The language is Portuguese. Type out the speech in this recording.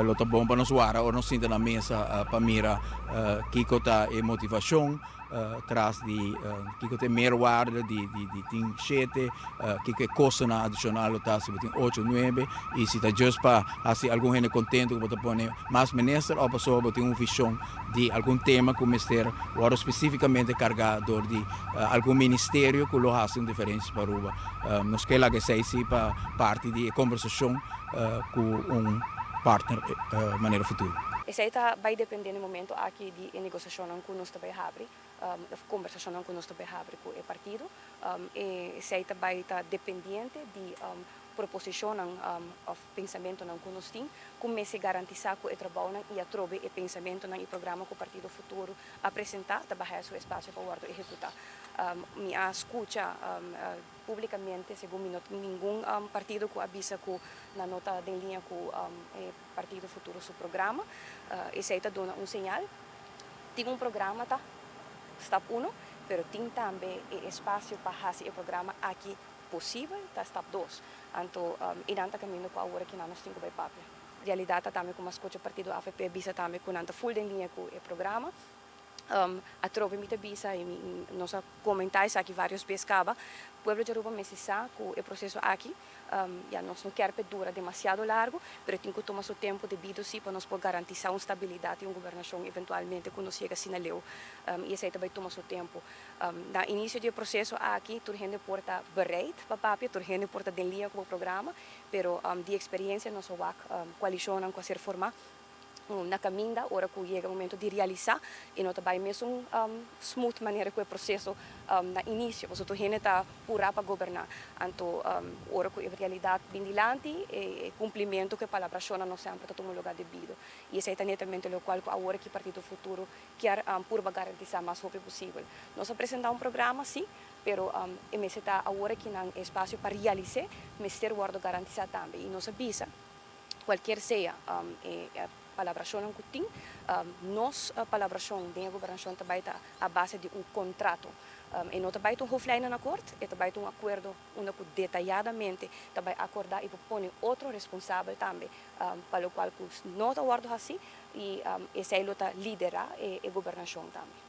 lota bom para nós suara ou nós sinta na mesa para mira kiko ta e motivação traz de kiko te meerwaarde de ting sete kiko e costa na adicional lota se tem 8 9 e se tá just para assim algum gente contento que bota pone mais minister ou pessoa bota visão de algum tema que mister ou especificamente carregado de algum ministério que lo hace diferença para Aruba nós quer lá que sei se para parte de conversação com partner maneira futura. Essa vai depender no momento aqui de negociação com nós também abre, conversação com nós também abre com o partido, e essa vai estar dependente de proposição of pensamento não nós tem, como se garantizar que o trabalho e a trobe e pensamento não e programa que o partido futuro apresentar, trabalhar seu espaço para o executar. Me escuta publicamente, segundo nenhum partido que avisa que na nota de linha que o partido futuro seu programa, esse aí dá sinal. Tem programa tá, step 1, mas tem também espaço para fazer o programa aqui possível, tá step 2. Então, iranta caminho para agora que nós temos que papel. Realidade também como escuta o partido AFP bisa também com anta full de linha com o programa. A tropa me bisa e nós comentários aqui vários pescava. O povo de Aruba me sabe que o processo aqui, já nós não quer dura demasiado largo, mas tem que tomar seu tempo devido sim para nós poder garantir uma estabilidade e uma governação eventualmente quando chega assim na lei. E isso também toma seu tempo. No início do processo aqui, toda gente porta bereid para papel, toda gente porta de linha com o programa, mas de experiência nós vamos coalicionar com a ser formar. Na caminha, hora que chega o momento de realizar, e não também mesmo smooth maneira que o processo na início, porque a gente está pura para governar. Então, hora que a realidade vem dilante, e cumprimento que a palavra chona não sempre está no lugar devido. E esse é netamente o qual a hora que o Partido Futuro quer para garantir mais rápido possível. Nós apresentamos programa, sim, mas está a hora que não espaço para realizar, mas ter o garantir também. E nós avisa, qualquer seja palabração que tem, nós palabração de governação também está a base de contrato. E não também um hooflijnen acordo, e também um acordo onde detalhadamente também acordar e propõe outro responsável também, para o qual não está assim e esse é o liderar a governação também.